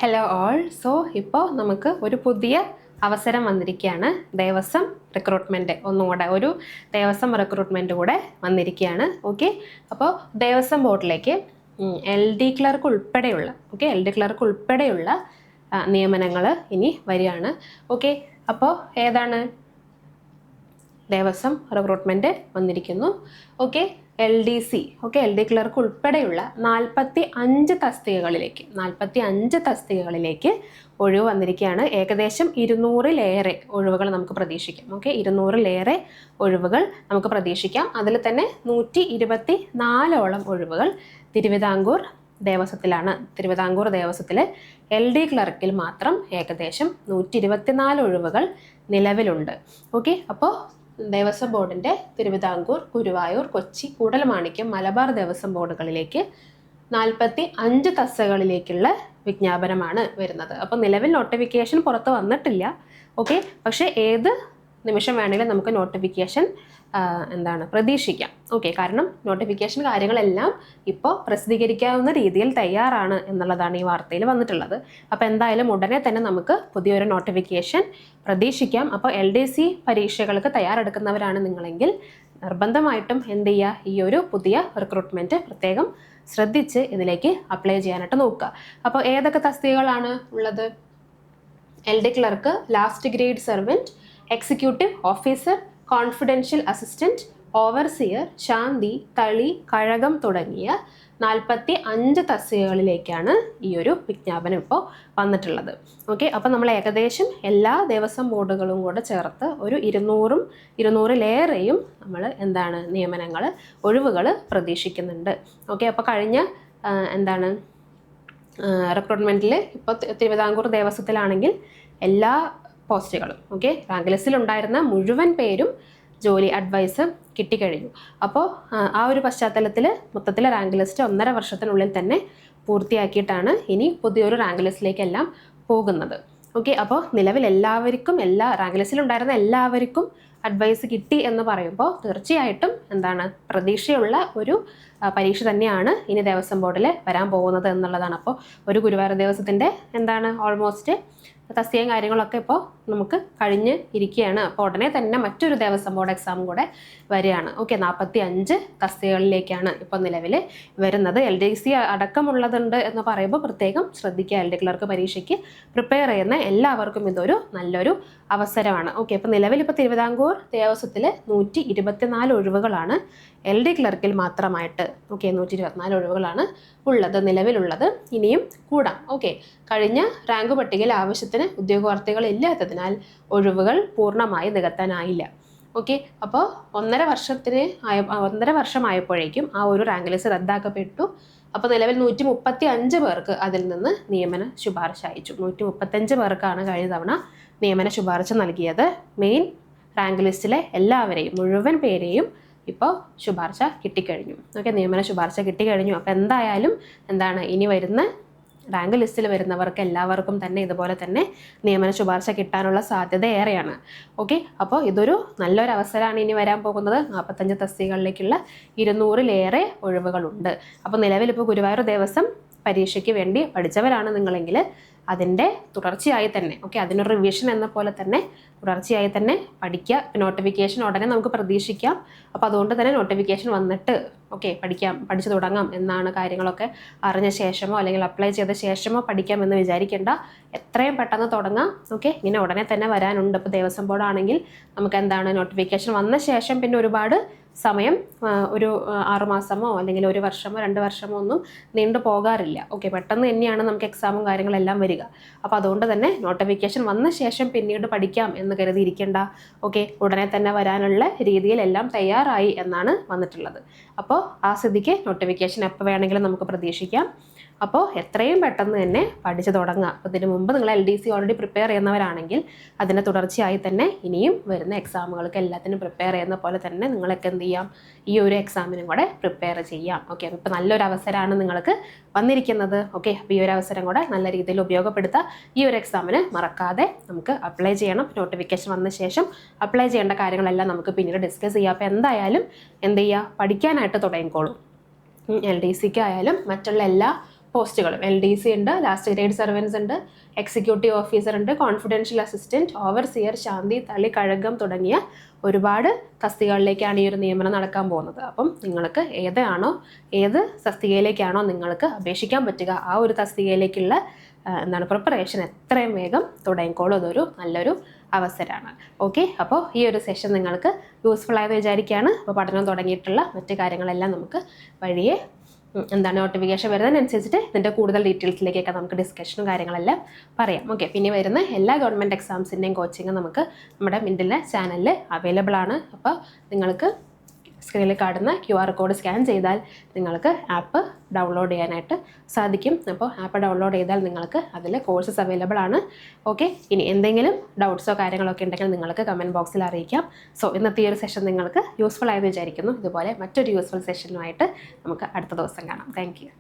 Hello all. So ഇപ്പോൾ നമുക്ക് ഒരു പുതിയ അവസരം വന്നിരിക്കുകയാണ്. ദേവസ്വം റിക്രൂട്ട്മെൻറ്റ് ഒന്നും കൂടെ ഒരു ദേവസ്വം റിക്രൂട്ട്മെൻറ്റ് കൂടെ വന്നിരിക്കുകയാണ്. ഓക്കെ, അപ്പോൾ ദേവസ്വം ബോർഡിലേക്ക് LD ക്ലർക്ക് ഉൾപ്പെടെയുള്ള നിയമനങ്ങൾ ഇനി വരികയാണ്. ഓക്കെ, അപ്പോൾ ഏതാണ് ദേവസ്വം റിക്രൂട്ട്മെൻറ്റ് വന്നിരിക്കുന്നു. ഓക്കെ, LDC LD ക്ലർക്ക് ഉൾപ്പെടെയുള്ള 45 തസ്തികകളിലേക്ക് ഒഴിവ് വന്നിരിക്കുകയാണ്. ഏകദേശം 200-ലേറെ ഒഴിവുകൾ നമുക്ക് പ്രതീക്ഷിക്കാം. ഓക്കെ, 200-ലേറെ ഒഴിവുകൾ നമുക്ക് പ്രതീക്ഷിക്കാം. അതിൽ തന്നെ 124ഓളം ഒഴിവുകൾ തിരുവിതാംകൂർ ദേവസ്വത്തിലാണ്. തിരുവിതാംകൂർ ദേവസ്വത്തിൽ LD ക്ലർക്കിൽ മാത്രം ഏകദേശം 124 ഒഴിവുകൾ നിലവിലുണ്ട്. ഓക്കെ, അപ്പോൾ ദേവസ്വം ബോർഡിൻ്റെ തിരുവിതാംകൂർ, ഗുരുവായൂർ, കൊച്ചി, കൂടൽമാണിക്യം, മലബാർ ദേവസ്വം ബോർഡുകളിലേക്ക് 45 തസ്തികകളിലേക്കുള്ള വിജ്ഞാപനമാണ് വരുന്നത്. അപ്പോൾ നിലവിൽ നോട്ടിഫിക്കേഷൻ പുറത്ത് വന്നിട്ടില്ല. ഓക്കെ, പക്ഷേ ഏത് നിമിഷം വേണമെങ്കിലും നമുക്ക് നോട്ടിഫിക്കേഷൻ പ്രതീക്ഷിക്കാം. ഓക്കെ, കാരണം നോട്ടിഫിക്കേഷൻ കാര്യങ്ങളെല്ലാം ഇപ്പോൾ പ്രസിദ്ധീകരിക്കാവുന്ന രീതിയിൽ തയ്യാറാണ് എന്നുള്ളതാണ് ഈ വാർത്തയിൽ വന്നിട്ടുള്ളത്. അപ്പോൾ എന്തായാലും ഉടനെ തന്നെ നമുക്ക് പുതിയൊരു നോട്ടിഫിക്കേഷൻ പ്രതീക്ഷിക്കാം. അപ്പോൾ LDC പരീക്ഷകൾക്ക് തയ്യാറെടുക്കുന്നവരാണ് നിങ്ങളെങ്കിൽ നിർബന്ധമായിട്ടും എന്ത് ചെയ്യുക, ഈ ഒരു പുതിയ റിക്രൂട്ട്മെൻറ്റ് പ്രത്യേകം ശ്രദ്ധിച്ച് ഇതിലേക്ക് അപ്ലൈ ചെയ്യാനായിട്ട് നോക്കുക. അപ്പോൾ ഏതൊക്കെ തസ്തികകളാണ് ഉള്ളത്? LD clerk, last grade servant, executive officer, confidential assistant, overseer, ശാന്തി, തളി, കഴകം തുടങ്ങിയ 45 തസ്തികകളിലേക്കാണ് ഈ ഒരു വിജ്ഞാപനം ഇപ്പോൾ വന്നിട്ടുള്ളത്. ഓക്കെ, അപ്പോൾ നമ്മൾ ഏകദേശം എല്ലാ ദേവസ്വം ബോർഡുകളും കൂടെ ചേർത്ത് ഒരു 200-ലേറെയും നമ്മൾ നിയമനങ്ങൾ, ഒഴിവുകൾ പ്രതീക്ഷിക്കുന്നുണ്ട്. ഓക്കെ, അപ്പോൾ കഴിഞ്ഞ റിക്രൂട്ട്മെൻറ്റിൽ ഇപ്പോൾ തിരുവിതാംകൂർ ദേവസ്വത്തിലാണെങ്കിൽ എല്ലാ പോസ്റ്റുകളും റാങ്ക് ലിസ്റ്റിലുണ്ടായിരുന്ന മുഴുവൻ പേരും ജോലി അഡ്വൈസ് കിട്ടിക്കഴിഞ്ഞു. അപ്പോൾ ആ ഒരു പശ്ചാത്തലത്തിൽ മൊത്തത്തിൽ റാങ്ക് ലിസ്റ്റ് 1.5 വർഷത്തിനുള്ളിൽ തന്നെ പൂർത്തിയാക്കിയിട്ടാണ് ഇനി പുതിയൊരു റാങ്ക് ലിസ്റ്റിലേക്കെല്ലാം പോകുന്നത്. ഓക്കെ, അപ്പോൾ നിലവിൽ എല്ലാവർക്കും റാങ്ക് ലിസ്റ്റിലുണ്ടായിരുന്ന എല്ലാവർക്കും അഡ്വൈസ് കിട്ടി എന്ന് പറയുമ്പോൾ തീർച്ചയായിട്ടും പ്രതീക്ഷയുള്ള ഒരു പരീക്ഷ തന്നെയാണ് ഇനി ദേവസ്വം ബോർഡിൽ വരാൻ പോകുന്നത് എന്നുള്ളതാണ്. അപ്പോൾ ഒരു ഗുരുവായൂർ ദേവസ്വത്തിൻ്റെ ഓൾമോസ്റ്റ് തസ്തികയും കാര്യങ്ങളൊക്കെ ഇപ്പോൾ നമുക്ക് കഴിഞ്ഞ് ഇരിക്കുകയാണ്. അപ്പോൾ ഉടനെ തന്നെ മറ്റൊരു ദേവസ്വം ബോർഡ് എക്സാം കൂടെ വരികയാണ്. ഓക്കെ, 45 തസ്തികകളിലേക്കാണ് ഇപ്പോൾ നിലവിൽ വരുന്നത്. LDC അടക്കമുള്ളതുണ്ട് എന്ന് പറയുമ്പോൾ പ്രത്യേകം ശ്രദ്ധിക്കുക. LD ക്ലർക്ക് പരീക്ഷയ്ക്ക് പ്രിപ്പയർ ചെയ്യുന്ന എല്ലാവർക്കും ഇതൊരു നല്ലൊരു അവസരമാണ്. ഓക്കെ, അപ്പോൾ നിലവിൽ ഇപ്പോൾ തിരുവിതാംകൂർ ദേവസ്വത്തിൽ 124 ഒഴിവുകളാണ് LD ക്ലർക്കിൽ മാത്രമായിട്ട്. ഓക്കെ, 124 ഒഴിവുകളാണ് നിലവിലുള്ളത്. ഇനിയും കൂടാം. ഓക്കെ, കഴിഞ്ഞ റാങ്ക് പട്ടികയിൽ ആവശ്യത്തിന് ഉദ്യോഗാർത്ഥികൾ ഇല്ലാത്തതിനാൽ ഒഴിവുകൾ പൂർണ്ണമായി നികത്താനായില്ല. ഓക്കെ, അപ്പോൾ 1.5 വർഷമായപ്പോഴേക്കും ആ ഒരു റാങ്ക് ലിസ്റ്റ് റദ്ദാക്കപ്പെട്ടു. അപ്പോൾ നിലവിൽ 135 പേർക്ക് അതിൽ നിന്ന് നിയമന ശുപാർശ അയച്ചു. 135 പേർക്കാണ് കഴിഞ്ഞ തവണ നിയമന ശുപാർശ നൽകിയത്. മെയിൻ റാങ്ക് ലിസ്റ്റിലെ എല്ലാവരെയും, മുഴുവൻ പേരെയും ഇപ്പോൾ ശുപാർശ കിട്ടിക്കഴിഞ്ഞു. ഓക്കെ, നിയമന ശുപാർശ കിട്ടിക്കഴിഞ്ഞു. അപ്പോൾ എന്തായാലും ഇനി വരുന്ന റാങ്ക് ലിസ്റ്റിൽ വരുന്നവർക്ക് എല്ലാവർക്കും തന്നെ ഇതുപോലെ തന്നെ നിയമന ശുപാർശ കിട്ടാനുള്ള സാധ്യത ഏറെയാണ്. ഓക്കെ, അപ്പോൾ ഇതൊരു നല്ലൊരു അവസരമാണ് ഇനി വരാൻ പോകുന്നത്. 45 തസ്തികകളിലേക്കുള്ള 200-ലേറെ ഒഴിവുകളുണ്ട്. അപ്പോൾ നിലവിലിപ്പോൾ ഗുരുവായൂർ ദേവസ്വം പരീക്ഷയ്ക്ക് വേണ്ടി പഠിച്ചവരാണ് നിങ്ങളെങ്കിൽ അതിൻ്റെ തുടർച്ചയായി തന്നെ അതിനൊരു റിവിഷൻ എന്ന പോലെ തന്നെ തുടർച്ചയായി തന്നെ പഠിക്കുക. നോട്ടിഫിക്കേഷൻ ഉടനെ നമുക്ക് പ്രതീക്ഷിക്കാം. അപ്പോൾ അതുകൊണ്ട് തന്നെ നോട്ടിഫിക്കേഷൻ വന്നിട്ട് പഠിച്ചു തുടങ്ങാം എന്നാണ് കാര്യങ്ങളൊക്കെ അറിഞ്ഞ ശേഷമോ അല്ലെങ്കിൽ അപ്ലൈ ചെയ്ത ശേഷമോ പഠിക്കാമെന്ന് വിചാരിക്കേണ്ട. എത്രയും പെട്ടെന്ന് തുടങ്ങാം. ഇങ്ങനെ ഉടനെ തന്നെ വരാനുണ്ട്. ഇപ്പോൾ ദേവസ്വം ബോർഡ് ആണെങ്കിൽ നമുക്ക് നോട്ടിഫിക്കേഷൻ വന്ന ശേഷം പിന്നെ ഒരുപാട് സമയം ഒരു 6 മാസമോ അല്ലെങ്കിൽ 1 വർഷമോ 2 വർഷമോ ഒന്നും നീണ്ടു പോകാറില്ല. പെട്ടെന്ന് തന്നെയാണ് നമുക്ക് എക്സാമും കാര്യങ്ങളെല്ലാം വരിക. അപ്പോൾ അതുകൊണ്ട് തന്നെ നോട്ടിഫിക്കേഷൻ വന്ന ശേഷം പിന്നീട് പഠിക്കാം എന്ന് കരുതിയിരിക്കേണ്ട. ഉടനെ തന്നെ വരാനുള്ള രീതിയിലെല്ലാം തയ്യാറായി എന്നാണ് വന്നിട്ടുള്ളത്. അപ്പോൾ ആ സ്ഥിതിക്ക് നോട്ടിഫിക്കേഷൻ എപ്പോൾ വേണമെങ്കിലും നമുക്ക് പ്രതീക്ഷിക്കാം. അപ്പോൾ എത്രയും പെട്ടെന്ന് തന്നെ പഠിച്ചു തുടങ്ങുക. അപ്പോൾ ഇതിനു മുമ്പ് നിങ്ങൾ LDC ഓൾറെഡി പ്രിപ്പയർ ചെയ്യുന്നവരാണെങ്കിൽ അതിൻ്റെ തുടർച്ചയായി തന്നെ ഇനിയും വരുന്ന എക്സാമുകൾക്ക് എല്ലാത്തിനും പ്രിപ്പയർ ചെയ്യുന്ന പോലെ തന്നെ നിങ്ങളൊക്കെ എന്ത് ചെയ്യാം, ഈ ഒരു എക്സാമിനും കൂടെ പ്രിപ്പയർ ചെയ്യാം. അപ്പോൾ ഇപ്പോൾ നല്ലൊരു അവസരമാണ് നിങ്ങൾക്ക് വന്നിരിക്കുന്നത്. അപ്പോൾ ഈ ഒരു അവസരം കൂടെ നല്ല രീതിയിൽ ഉപയോഗപ്പെടുത്തുക. ഈ ഒരു എക്സാമിന് മറക്കാതെ നമുക്ക് അപ്ലൈ ചെയ്യണം. നോട്ടിഫിക്കേഷൻ വന്ന ശേഷം അപ്ലൈ ചെയ്യേണ്ട കാര്യങ്ങളെല്ലാം നമുക്ക് പിന്നീട് ഡിസ്കസ് ചെയ്യാം. അപ്പോൾ എന്തായാലും പഠിക്കാനായിട്ട് തുടങ്ങിക്കോളൂ. LDCക്ക് ആയാലും മറ്റുള്ള എല്ലാ പോസ്റ്റുകളും LDC ഉണ്ട്, ലാസ്റ്റ് ഗ്രേഡ് സർവൻസ് ഉണ്ട്, എക്സിക്യൂട്ടീവ് ഓഫീസർ ഉണ്ട്, കോൺഫിഡൻഷ്യൽ അസിസ്റ്റന്റ്, ഓവർസിയർ, ശാന്തി, തളി, കഴകം തുടങ്ങിയ ഒരുപാട് തസ്തികകളിലേക്കാണ് ഈ ഒരു നിയമനം നടക്കാൻ പോകുന്നത്. അപ്പം നിങ്ങൾക്ക് ഏത് തസ്തികയിലേക്കാണോ നിങ്ങൾക്ക് അപേക്ഷിക്കാൻ പറ്റുക ആ ഒരു തസ്തികയിലേക്കുള്ള പ്രിപ്പറേഷൻ എത്രയും വേഗം തുടങ്ങിക്കോളൂ. അതൊരു നല്ലൊരു അവസരമാണ്. ഓക്കെ, അപ്പോൾ ഈ ഒരു സെഷൻ നിങ്ങൾക്ക് യൂസ്ഫുൾ ആയെന്ന് വിചാരിക്കുകയാണ്. അപ്പോൾ പഠനം തുടങ്ങിയിട്ടുള്ള മറ്റു കാര്യങ്ങളെല്ലാം നമുക്ക് വഴിയെ നോട്ടിഫിക്കേഷൻ വരുന്നതിനനുസരിച്ചിട്ട് ഇതിൻ്റെ കൂടുതൽ ഡീറ്റെയിൽസിലേക്കൊക്കെ നമുക്ക് ഡിസ്കഷനും കാര്യങ്ങളെല്ലാം പറയാം. ഓക്കെ, പിന്നെ വരുന്ന എല്ലാ ഗവൺമെൻറ് എക്സാംസിൻ്റെയും കോച്ചിങ് നമുക്ക് നമ്മുടെ മിൻഡിലെ ചാനലിൽ അവൈലബിൾ ആണ്. അപ്പോൾ നിങ്ങൾക്ക് സ്ക്രീനിൽ കാണുന്ന QR കോഡ് സ്കാൻ ചെയ്താൽ നിങ്ങൾക്ക് ആപ്പ് ഡൗൺലോഡ് ചെയ്യാനായിട്ട് സാധിക്കും. അപ്പോൾ ആപ്പ് ഡൗൺലോഡ് ചെയ്താൽ നിങ്ങൾക്ക് അതിൽ കോഴ്സസ് അവൈലബിൾ ആണ്. ഓക്കെ, ഇനി എന്തെങ്കിലും ഡൗട്ട്സോ കാര്യങ്ങളൊക്കെ ഉണ്ടെങ്കിൽ നിങ്ങൾക്ക് കമൻറ്റ് ബോക്സിൽ അറിയിക്കാം. സോ ഇന്നത്തെ ഈ ഒരു സെഷൻ നിങ്ങൾക്ക് യൂസ്ഫുൾ ആയെന്ന് വിചാരിക്കുന്നു. ഇതുപോലെ മറ്റൊരു യൂസ്ഫുൾ സെഷനുമായിട്ട് നമുക്ക് അടുത്ത ദിവസം കാണാം. Thank you.